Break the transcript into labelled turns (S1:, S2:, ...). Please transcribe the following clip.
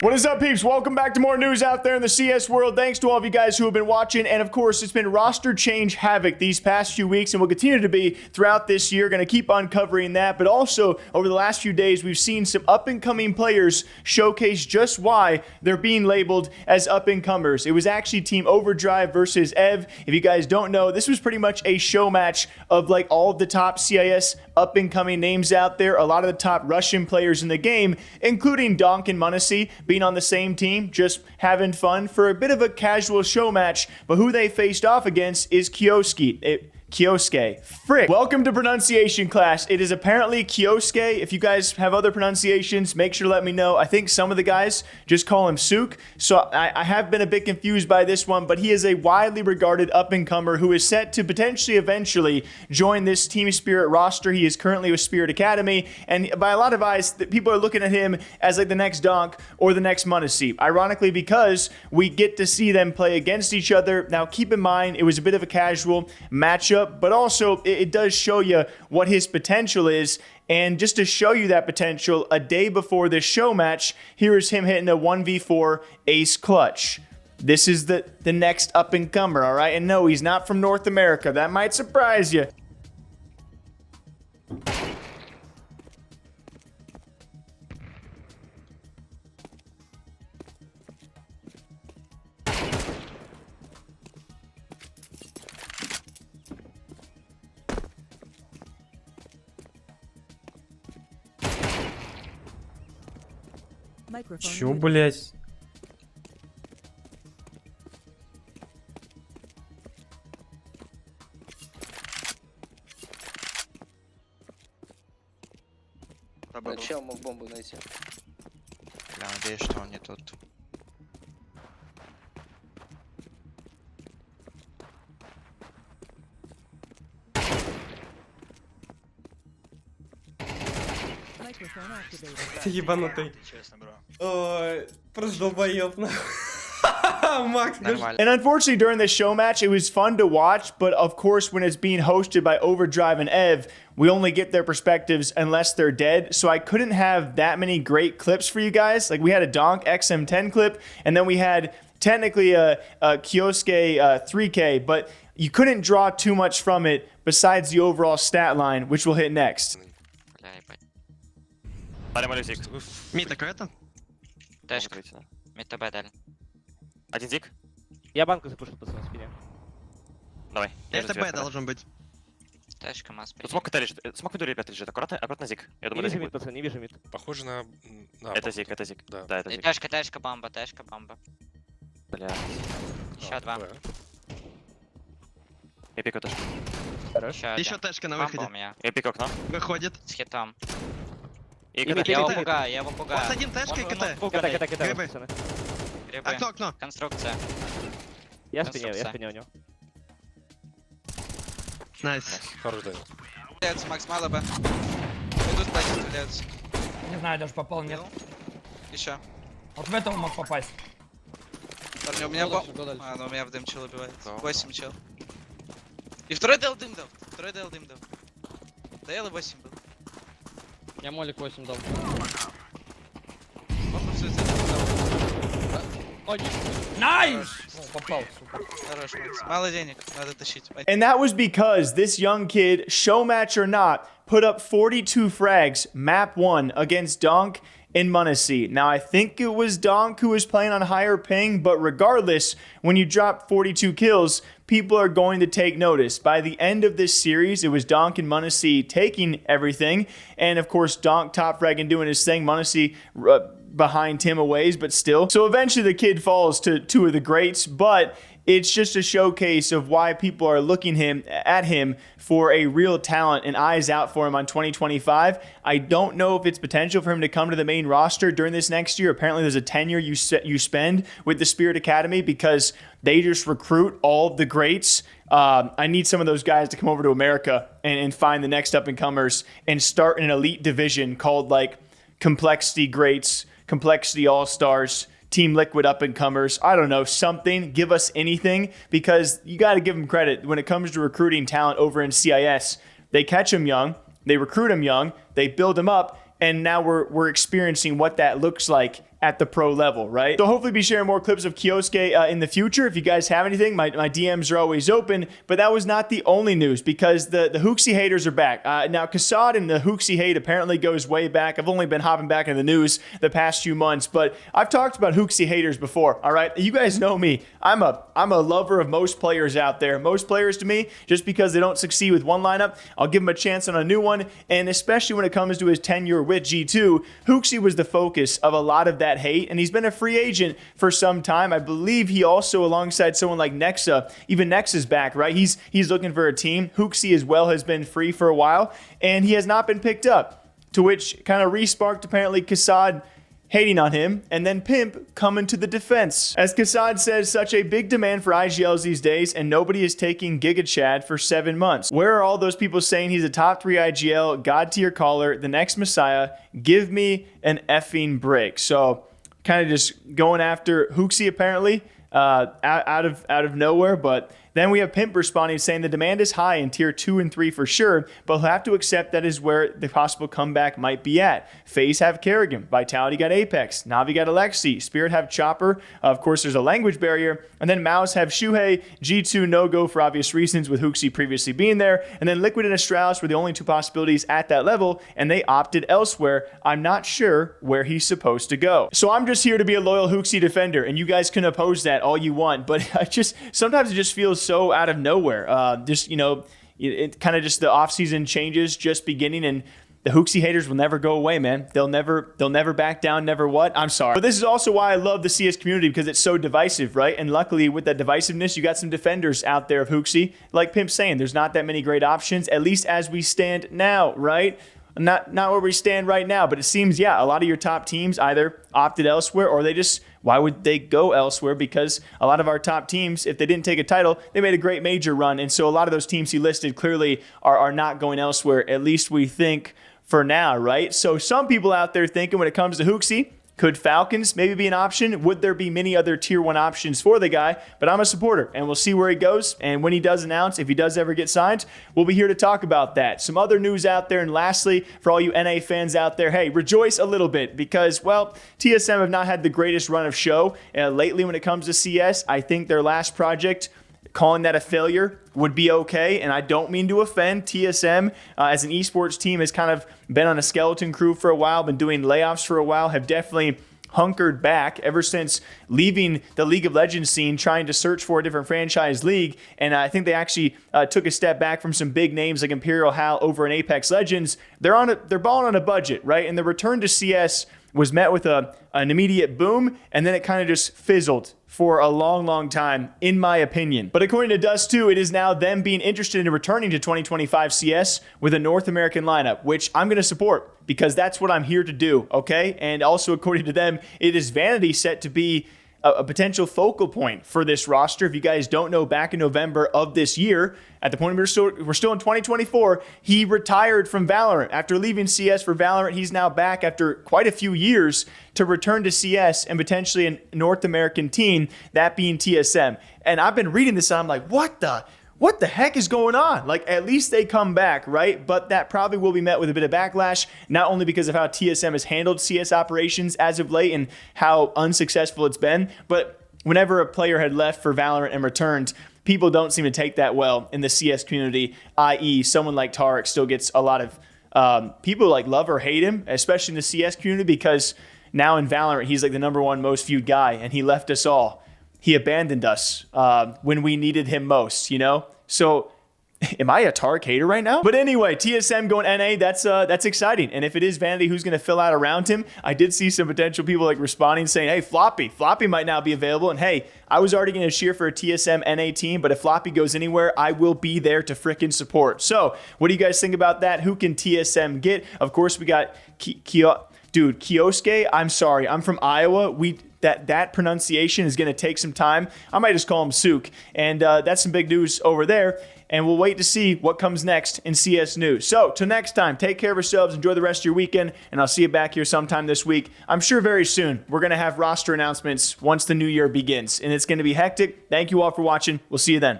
S1: What is up, peeps? Welcome back to more news out there in the CS world. Thanks to all of you guys who have been watching. And of course, it's been roster change havoc these past few weeks and will continue to be throughout this year. Going to keep on covering that. But also, over the last few days, we've seen some up-and-coming players showcase just why they're being labeled as up-and-comers. It was actually Team Overdrive versus EV. If you guys don't know, this was pretty much a show match of like all of the top CIS up-and-coming names out there. A lot of the top Russian players in the game, including Donk M0nesy, being on the same team, just having fun for a bit of a casual show match. But who they faced off against is Kyousuke. Frick. Welcome to pronunciation class. It is apparently Kyousuke. If you guys have other pronunciations, make sure to let me know. I think some of the guys just call him Sook. So I have been a bit confused by this one, but he is a widely regarded up-and-comer who is set to potentially eventually join this Team Spirit roster. He is currently with Spirit Academy, and by a lot of eyes, people are looking at him as like the next Donk or the next M0nesy. Ironically, because we get to see them play against each other. Now, keep in mind, it was a bit of a casual matchup, but also it does show you what his potential is. And just to show you that potential, a day before this show match, here is him hitting a 1v4 ace clutch. This is the next up-and-comer, all right? And no, he's not from North America. That might surprise you.
S2: Чё, блять?
S3: Чел мог бомбу найти.
S4: Я надеюсь, что он не тут.
S2: Ты ебанутый.
S4: Честно, бро.
S2: Ой, просто долбоёб, нахуй. Max,
S4: Нормально.
S1: And unfortunately, during this show match, it was fun to watch, but of course, when it's being hosted by Overdrive and EV, we only get their perspectives unless they're dead. So I couldn't have that many great clips for you guys. Like, we had a Donk XM10 clip, and then we had technically a Kyousuke 3K, but you couldn't draw too much from it besides the overall stat line, which we'll hit next.
S4: Бля, ебать.
S5: Мита, это?
S4: Тэшка. Мид ТБ дали.
S6: Один зик.
S7: Я банку запушу по своей спине.
S6: Давай. Я
S5: Это Б должен быть.
S4: Тэшка, масс.
S6: Тут смог это лежит. Смог виду, ребята, лежит. Аккуратно зик. Я
S7: Не
S6: думаю, это
S7: вижу
S6: зик
S7: мид,
S6: будет.
S7: пацан, не вижу мид.
S8: Похоже на...
S6: Это зик, это зик.
S8: Да.
S6: Да, это зик.
S4: Тэшка, бомба, тэшка, бомба.
S6: Бля.
S4: Еще два.
S6: Я пикаю тоже.
S5: Еще Тэшка на
S4: Бомба у
S5: выходе.
S4: меня.
S6: Я пикаю окно.
S5: Выходит.
S4: С хитом.
S6: И
S7: Или
S6: КТ.
S4: Я его
S7: КТ.
S4: пугаю, я его пугаю.
S5: Вот один Тэшка и КТ.
S7: Кидай,
S5: Грибы.
S7: пацаны.
S4: Грибы.
S5: Окно.
S4: Конструкция.
S7: Я в спине у него.
S5: Найс.
S8: Хорош, Даня.
S9: Стреляются, Макс, мало бы. Идут сзади стреляются.
S10: Не знаю, даже попал, нет.
S9: Еще.
S10: Вот в этого мог попасть.
S9: Парни, у меня бомба. А, ну у меня в дым чел убивает. 8 чел. И второй дал дым дал. Дал и 8 был.
S10: Я молик 8 дал.
S9: Бомбу все дал.
S10: Ой, найс! Попал, супер.
S9: Хорош, Макс. Мало денег, надо тащить.
S1: And that was because this young kid, show match or not, put up 42 frags, map 1, against Donk M0nesy. Now, I think it was Donk who was playing on higher ping, but regardless, when you drop 42 kills, people are going to take notice. By the end of this series, it was Donk M0nesy taking everything, and of course, Donk top fragging doing his thing, M0nesy behind him a ways, but still. So eventually the kid falls to two of the greats, but it's just a showcase of why people are looking at him for a real talent and eyes out for him on 2025. I don't know if it's potential for him to come to the main roster during this next year. Apparently there's a tenure you spend with the Spirit Academy because they just recruit all of the greats. I need some of those guys to come over to America and find the next up-and-comers and start an elite division called like Complexity Greats, Complexity All-Stars, Team Liquid up-and-comers. I don't know, something. Give us anything, because you got to give them credit. When it comes to recruiting talent over in CIS, they catch them young, they recruit them young, they build them up, and now we're experiencing what that looks like at the pro level, right? So hopefully be sharing more clips of Kyousuke in the future. If you guys have anything, my DMs are always open. But that was not the only news, because the Hooxi haters are back. Now, Kassad and the Hooxi hate apparently goes way back. I've only been hopping back in the news the past few months, but I've talked about Hooxi haters before, all right? You guys know me. I'm a lover of most players out there. Most players to me, just because they don't succeed with one lineup, I'll give them a chance on a new one. And especially when it comes to his tenure with G2, Hooxi was the focus of a lot of that hate, and he's been a free agent for some time. I believe he also, alongside someone like Nexa, even Nexa's back, right? He's looking for a team. Hooxi as well has been free for a while, and he has not been picked up, to which kind of re-sparked apparently Kassad hating on him, and then Pimp coming to the defense. As Kassad says, such a big demand for IGLs these days, and nobody is taking Giga Chad for 7 months. Where are all those people saying he's a top 3 IGL, god tier caller, the next Messiah? Give me an effing break. So kind of just going after Hooxi apparently out of nowhere, but then we have Pimp responding saying the demand is high in tier 2 and 3 for sure, but he'll have to accept that is where the possible comeback might be at. FaZe have Kerrigan, Vitality got Apex, Na'Vi got Alexi, Spirit have Chopper, of course there's a language barrier, and then Mouse have Shuhei, G2 no-go for obvious reasons with Hooxi previously being there, and then Liquid and Astralis were the only 2 possibilities at that level, and they opted elsewhere. I'm not sure where he's supposed to go. So I'm just here to be a loyal Hooxi defender, and you guys can oppose that all you want, but sometimes it just feels so out of nowhere. It kind of just the offseason changes just beginning, and the Hooxi haters will never go away, man. They'll never back down, never what? I'm sorry. But this is also why I love the CS community, because it's so divisive, right? And luckily with that divisiveness, you got some defenders out there of Hooxi. Like Pimp saying, there's not that many great options, at least as we stand now, right? Not where we stand right now, but it seems, yeah, a lot of your top teams either opted elsewhere, or why would they go elsewhere? Because a lot of our top teams, if they didn't take a title, they made a great major run. And so a lot of those teams he listed clearly are not going elsewhere, at least we think for now, right? So some people out there thinking when it comes to Hooxi, could Falcons maybe be an option? Would there be many other tier 1 options for the guy? But I'm a supporter, and we'll see where he goes. And when he does announce, if he does ever get signed, we'll be here to talk about that. Some other news out there, and lastly, for all you NA fans out there, hey, rejoice a little bit, because, well, TSM have not had the greatest run of show lately when it comes to CS. I think their last project, calling that a failure would be okay, and I don't mean to offend. TSM as an esports team has kind of been on a skeleton crew for a while, been doing layoffs for a while, have definitely hunkered back ever since leaving the League of Legends scene, trying to search for a different franchise league. And I think they actually took a step back from some big names like Imperial Hal over in Apex Legends. They're balling on a budget, right? And the return to CS was met with an immediate boom, and then it kind of just fizzled for a long, long time, in my opinion. But according to Dust 2, it is now them being interested in returning to 2025 CS with a North American lineup, which I'm going to support, because that's what I'm here to do, okay? And also, according to them, it is Vanity set to be a potential focal point for this roster. If you guys don't know, back in November of this year, at the point we're still in 2024, he retired from Valorant. After leaving CS for Valorant, he's now back after quite a few years to return to CS and potentially a North American team, that being TSM. And I've been reading this and I'm like, what the heck is going on? Like, at least they come back, right? But that probably will be met with a bit of backlash, not only because of how TSM has handled CS operations as of late and how unsuccessful it's been, but whenever a player had left for Valorant and returned, people don't seem to take that well in the CS community, i.e. someone like Tarek still gets a lot of people like love or hate him, especially in the CS community, because now in Valorant, he's like the #1 most viewed guy, and he left us all. He abandoned us when we needed him most, you know? So am I a Tarek hater right now? But anyway, TSM going NA, that's exciting. And if it is Vanity who's going to fill out around him, I did see some potential people like responding saying, hey, Floppy might now be available. And hey, I was already going to cheer for a TSM NA team, but if Floppy goes anywhere, I will be there to frickin' support. So what do you guys think about that? Who can TSM get? Of course, we got Kyousuke. I'm sorry, I'm from Iowa. That pronunciation is going to take some time. I might just call him Sook. And that's some big news over there. And we'll wait to see what comes next in CS news. So, till next time, take care of yourselves, enjoy the rest of your weekend, and I'll see you back here sometime this week. I'm sure very soon we're going to have roster announcements once the new year begins, and it's going to be hectic. Thank you all for watching. We'll see you then.